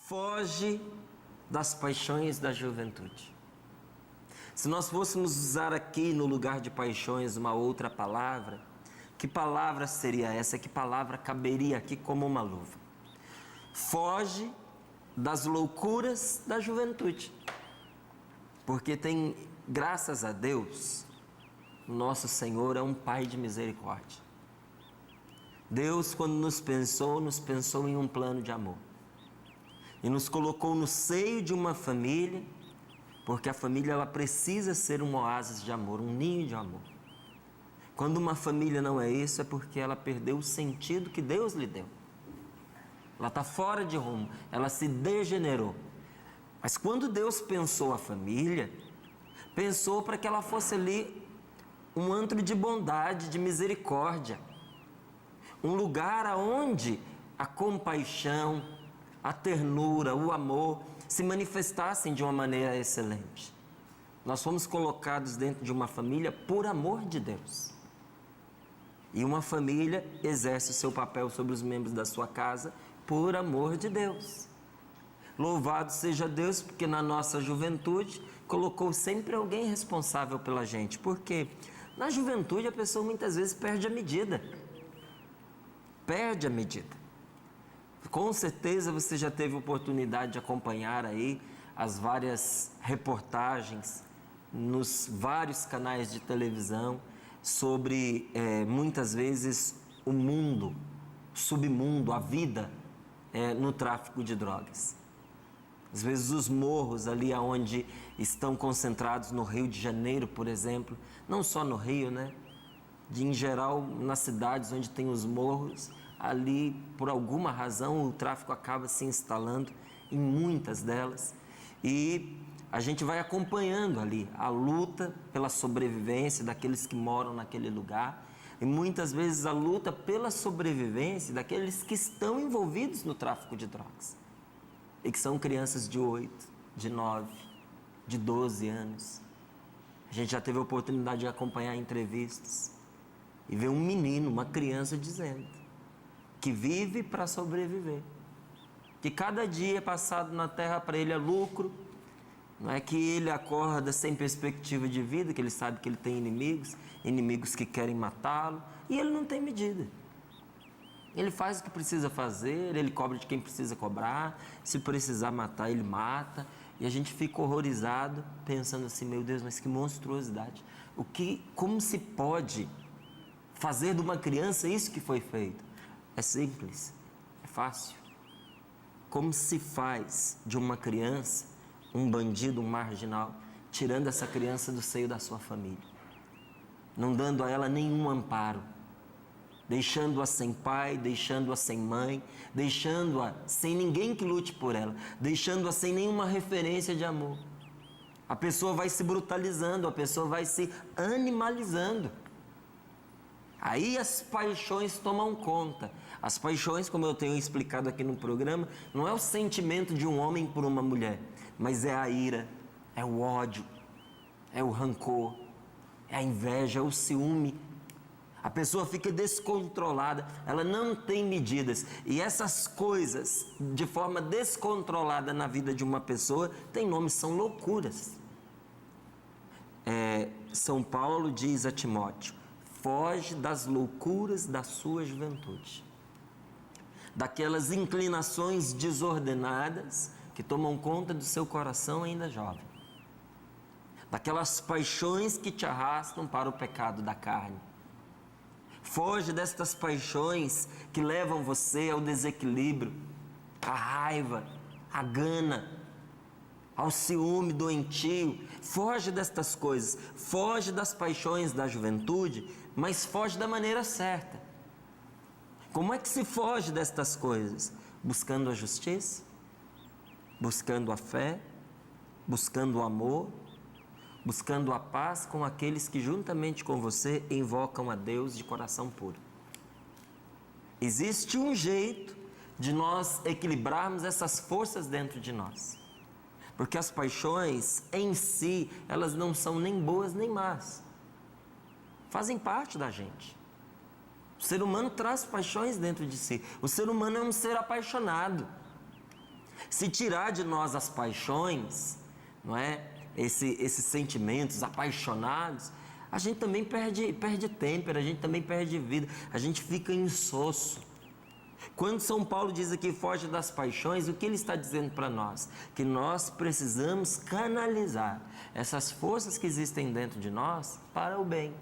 Foge das paixões da juventude. Se nós fôssemos usar aqui no lugar de paixões uma outra palavra, que palavra seria essa? Que palavra caberia aqui como uma luva? Foge das loucuras da juventude. Porque tem, graças a Deus, nosso Senhor é um Pai de misericórdia. Deus, quando nos pensou em um plano de amor. E nos colocou no seio de uma família, porque a família ela precisa ser um oásis de amor, um ninho de amor. Quando uma família não é isso, é porque ela perdeu o sentido que Deus lhe deu. Ela está fora de rumo, ela se degenerou. Mas quando Deus pensou a família, pensou para que ela fosse ali um antro de bondade, de misericórdia. Um lugar onde a compaixão, a ternura, o amor se manifestassem de uma maneira excelente. Nós fomos colocados dentro de uma família por amor de Deus. E uma família exerce o seu papel sobre os membros da sua casa por amor de Deus. Louvado seja Deus, porque na nossa juventude colocou sempre alguém responsável pela gente. Porque na juventude a pessoa muitas vezes perde a medida. Perde a medida. Com certeza você já teve oportunidade de acompanhar aí as várias reportagens nos vários canais de televisão sobre muitas vezes o mundo, o submundo, a vida no tráfico de drogas. Às vezes os morros ali onde estão concentrados no Rio de Janeiro, por exemplo, não só no Rio, né? Em geral, nas cidades onde tem os morros, ali, por alguma razão, o tráfico acaba se instalando em muitas delas. E a gente vai acompanhando ali a luta pela sobrevivência daqueles que moram naquele lugar. E muitas vezes a luta pela sobrevivência daqueles que estão envolvidos no tráfico de drogas. E que são crianças de 8, de 9, de 12 anos. A gente já teve a oportunidade de acompanhar entrevistas e ver um menino, uma criança dizendo que vive para sobreviver, que cada dia passado na terra para ele é lucro, não é que ele acorda sem perspectiva de vida, que ele sabe que ele tem inimigos que querem matá-lo, e ele não tem medida. Ele faz o que precisa fazer, ele cobra de quem precisa cobrar, se precisar matar, ele mata, e a gente fica horrorizado, pensando assim, meu Deus, mas que monstruosidade. Como se pode fazer de uma criança isso que foi feito? É simples, é fácil. Como se faz de uma criança um bandido, um marginal, tirando essa criança do seio da sua família, não dando a ela nenhum amparo, deixando-a sem pai, deixando-a sem mãe, deixando-a sem ninguém que lute por ela, deixando-a sem nenhuma referência de amor. A pessoa vai se brutalizando, a pessoa vai se animalizando. Aí as paixões tomam conta. As paixões, como eu tenho explicado aqui no programa, não é o sentimento de um homem por uma mulher, mas é a ira, é o ódio, é o rancor, é a inveja, é o ciúme. A pessoa fica descontrolada, ela não tem medidas. E essas coisas, de forma descontrolada na vida de uma pessoa, tem nome, são loucuras. São Paulo diz a Timóteo: foge das loucuras da sua juventude, daquelas inclinações desordenadas que tomam conta do seu coração ainda jovem, daquelas paixões que te arrastam para o pecado da carne. Foge destas paixões que levam você ao desequilíbrio, à raiva, à gana, ao ciúme doentio. Foge destas coisas, foge das paixões da juventude, mas foge da maneira certa. Como é que se foge destas coisas? Buscando a justiça, buscando a fé, buscando o amor, buscando a paz com aqueles que juntamente com você invocam a Deus de coração puro. Existe um jeito de nós equilibrarmos essas forças dentro de nós. Porque as paixões em si, elas não são nem boas nem más. Fazem parte da gente. O ser humano traz paixões dentro de si. O ser humano é um ser apaixonado. Se tirar de nós as paixões, não é? Esses sentimentos apaixonados, a gente também perde têmpera, a gente também perde vida, a gente fica insosso. Quando São Paulo diz aqui, foge das paixões, o que ele está dizendo para nós? Que nós precisamos canalizar essas forças que existem dentro de nós para o bem.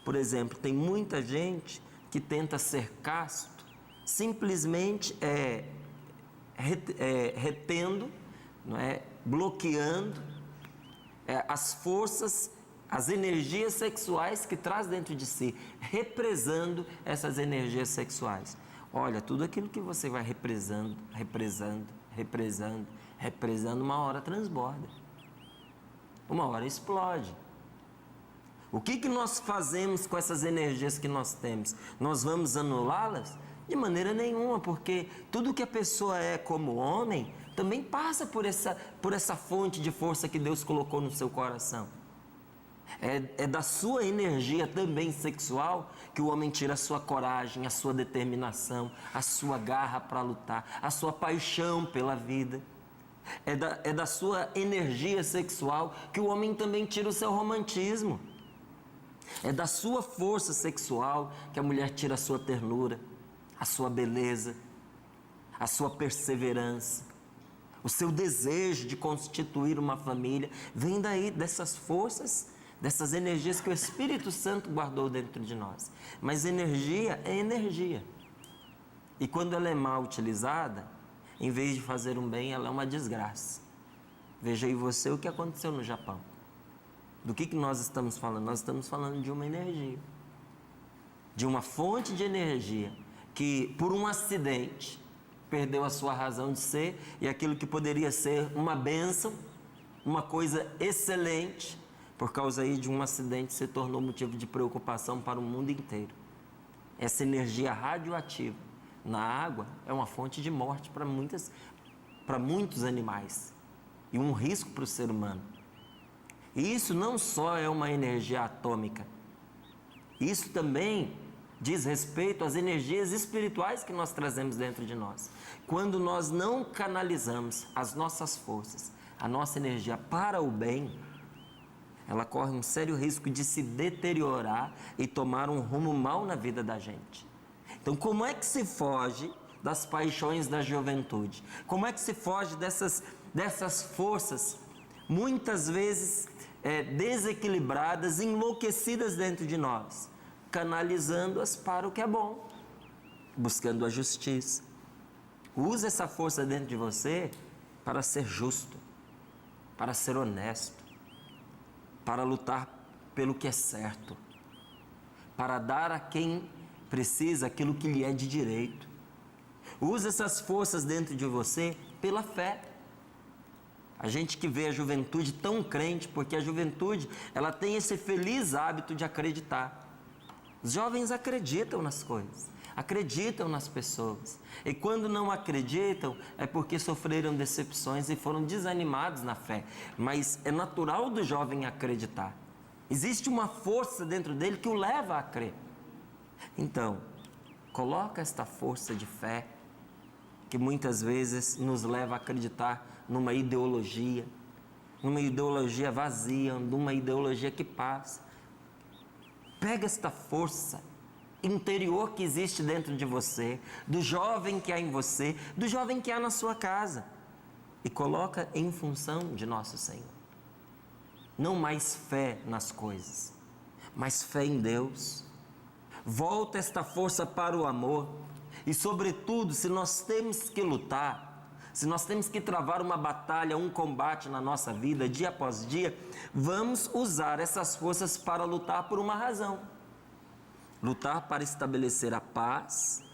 Por exemplo, tem muita gente que tenta ser casto, simplesmente retendo, não é? Bloqueando as forças, as energias sexuais que traz dentro de si, represando essas energias sexuais. Olha, tudo aquilo que você vai represando, uma hora transborda, uma hora explode. O que nós fazemos com essas energias que nós temos? Nós vamos anulá-las? De maneira nenhuma, porque tudo que a pessoa é como homem também passa por essa fonte de força que Deus colocou no seu coração. É da sua energia também sexual que o homem tira a sua coragem, a sua determinação, a sua garra para lutar, a sua paixão pela vida. É da sua energia sexual que o homem também tira o seu romantismo. É da sua força sexual que a mulher tira a sua ternura, a sua beleza, a sua perseverança, o seu desejo de constituir uma família. Vem daí, dessas forças, dessas energias que o Espírito Santo guardou dentro de nós. Mas energia é energia. E quando ela é mal utilizada, em vez de fazer um bem, ela é uma desgraça. Veja aí você o que aconteceu no Japão. Do que nós estamos falando? Nós estamos falando de uma energia. De uma fonte de energia que, por um acidente, perdeu a sua razão de ser, e aquilo que poderia ser uma bênção, uma coisa excelente, por causa aí de um acidente, se tornou motivo de preocupação para o mundo inteiro. Essa energia radioativa na água é uma fonte de morte para muitos animais e um risco para o ser humano. E isso não só é uma energia atômica, isso também diz respeito às energias espirituais que nós trazemos dentro de nós. Quando nós não canalizamos as nossas forças, a nossa energia para o bem, ela corre um sério risco de se deteriorar e tomar um rumo mau na vida da gente. Então, como é que se foge das paixões da juventude? Como é que se foge dessas forças, muitas vezes desequilibradas, enlouquecidas dentro de nós? Canalizando-as para o que é bom, buscando a justiça. Use essa força dentro de você para ser justo, para ser honesto, para lutar pelo que é certo, para dar a quem precisa aquilo que lhe é de direito. Use essas forças dentro de você pela fé. A gente que vê a juventude tão crente, porque a juventude, ela tem esse feliz hábito de acreditar. Os jovens acreditam nas coisas, acreditam nas pessoas. E quando não acreditam, é porque sofreram decepções e foram desanimados na fé. Mas é natural do jovem acreditar. Existe uma força dentro dele que o leva a crer. Então, coloca esta força de fé, que muitas vezes nos leva a acreditar numa ideologia vazia, numa ideologia que passa. Pega esta força interior que existe dentro de você, do jovem que há em você, do jovem que há na sua casa, e coloca em função de nosso Senhor. Não mais fé nas coisas, mas fé em Deus. Volta esta força para o amor. E sobretudo, se nós temos que lutar, se nós temos que travar uma batalha, um combate na nossa vida, dia após dia, vamos usar essas forças para lutar por uma razão. Lutar para estabelecer a paz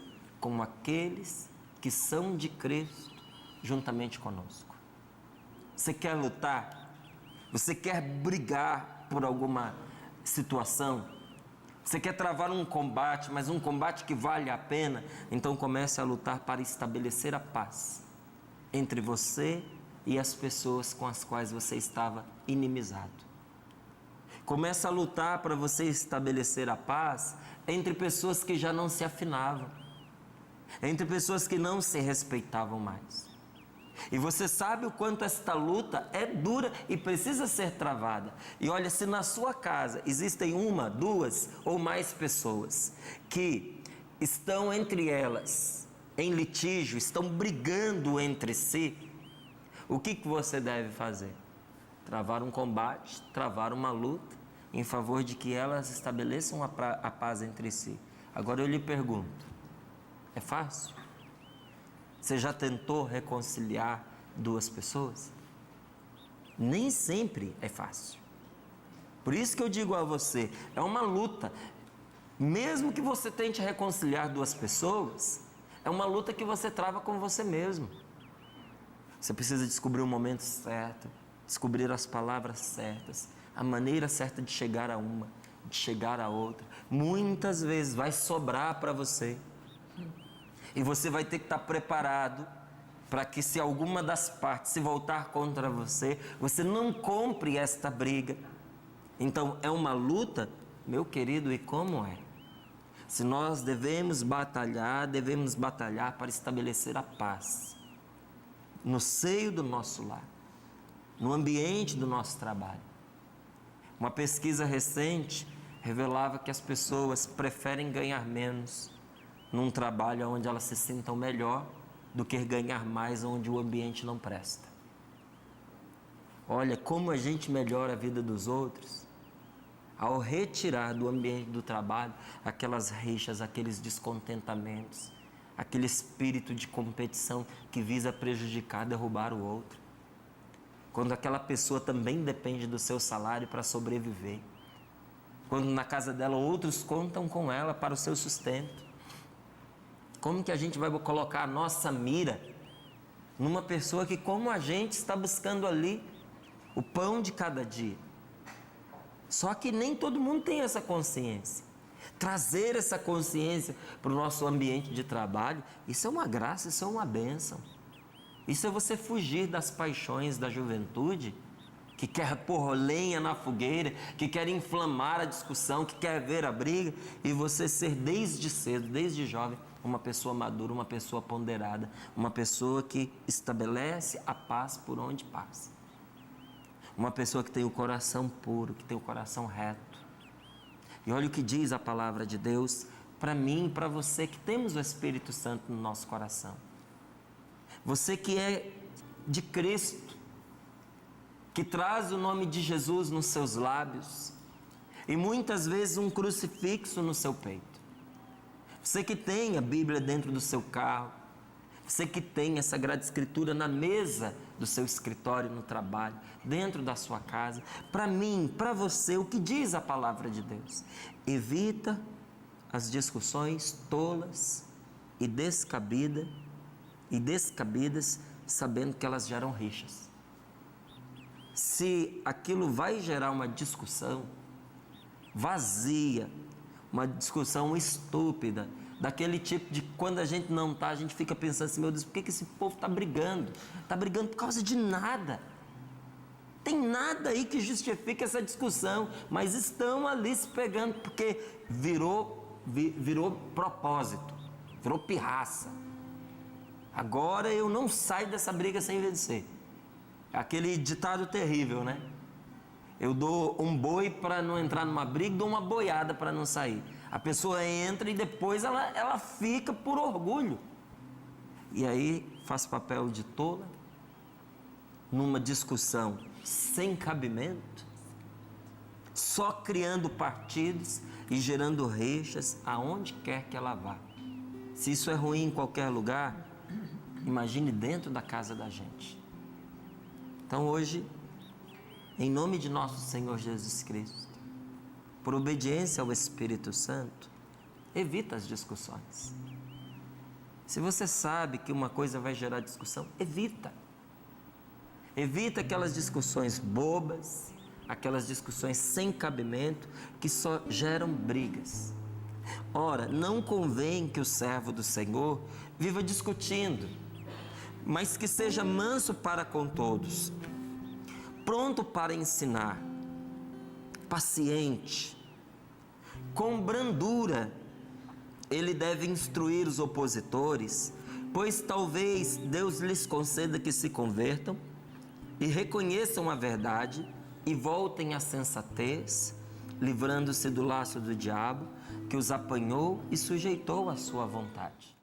com aqueles que são de Cristo juntamente conosco. Você quer lutar? Você quer brigar por alguma situação? Você quer travar um combate, mas um combate que vale a pena? Então comece a lutar para estabelecer a paz entre você e as pessoas com as quais você estava inimizado. Comece a lutar para você estabelecer a paz entre pessoas que já não se afinavam, entre pessoas que não se respeitavam mais. E você sabe o quanto esta luta é dura e precisa ser travada. E olha, se na sua casa existem uma, duas ou mais pessoas que estão entre elas em litígio, estão brigando entre si, o que você deve fazer? Travar um combate, travar uma luta em favor de que elas estabeleçam a paz entre si. Agora eu lhe pergunto, é fácil? Você já tentou reconciliar duas pessoas? Nem sempre é fácil. Por isso que eu digo a você, é uma luta. Mesmo que você tente reconciliar duas pessoas, é uma luta que você trava com você mesmo. Você precisa descobrir o momento certo, descobrir as palavras certas, a maneira certa de chegar a uma, de chegar a outra. Muitas vezes vai sobrar para você. E você vai ter que estar preparado para que, se alguma das partes se voltar contra você, você não compre esta briga. Então, é uma luta, meu querido, e como é? Se nós devemos batalhar para estabelecer a paz no seio do nosso lar, no ambiente do nosso trabalho. Uma pesquisa recente revelava que as pessoas preferem ganhar menos num trabalho onde elas se sintam melhor do que ganhar mais onde o ambiente não presta. Olha como a gente melhora a vida dos outros ao retirar do ambiente do trabalho aquelas rixas, aqueles descontentamentos, aquele espírito de competição que visa prejudicar, derrubar o outro. Quando aquela pessoa também depende do seu salário para sobreviver. Quando na casa dela outros contam com ela para o seu sustento. Como que a gente vai colocar a nossa mira numa pessoa que, como a gente, está buscando ali o pão de cada dia? Só que nem todo mundo tem essa consciência. Trazer essa consciência para o nosso ambiente de trabalho, isso é uma graça, isso é uma bênção. Isso é você fugir das paixões da juventude, que quer pôr lenha na fogueira, que quer inflamar a discussão, que quer ver a briga, e você ser desde cedo, desde jovem, uma pessoa madura, uma pessoa ponderada, uma pessoa que estabelece a paz por onde passa. Uma pessoa que tem o coração puro, que tem o coração reto. E olha o que diz a palavra de Deus para mim e para você que temos o Espírito Santo no nosso coração. Você que é de Cristo, que traz o nome de Jesus nos seus lábios e muitas vezes um crucifixo no seu peito. Você que tem a Bíblia dentro do seu carro, você que tem a Sagrada Escritura na mesa do seu escritório, no trabalho, dentro da sua casa. Para mim, para você, o que diz a palavra de Deus? Evita as discussões tolas e descabidas, sabendo que elas geram rixas. Se aquilo vai gerar uma discussão vazia, uma discussão estúpida, daquele tipo de quando a gente não está, a gente fica pensando assim, meu Deus, por que esse povo está brigando? Está brigando por causa de nada. Tem nada aí que justifique essa discussão, mas estão ali se pegando porque virou propósito, virou pirraça. Agora eu não saio dessa briga sem vencer. Aquele ditado terrível, né? Eu dou um boi para não entrar numa briga, dou uma boiada para não sair. A pessoa entra e depois ela fica por orgulho. E aí faz papel de tola, numa discussão sem cabimento, só criando partidos e gerando rixas aonde quer que ela vá. Se isso é ruim em qualquer lugar, imagine dentro da casa da gente. Então hoje, em nome de nosso Senhor Jesus Cristo, por obediência ao Espírito Santo, evita as discussões. Se você sabe que uma coisa vai gerar discussão, evita. Evita aquelas discussões bobas, aquelas discussões sem cabimento, que só geram brigas. Ora, não convém que o servo do Senhor viva discutindo, mas que seja manso para com todos, pronto para ensinar, paciente, com brandura. Ele deve instruir os opositores pois talvez Deus lhes conceda que se convertam e reconheçam a verdade e voltem à sensatez, livrando-se do laço do diabo, que os apanhou e sujeitou à sua vontade.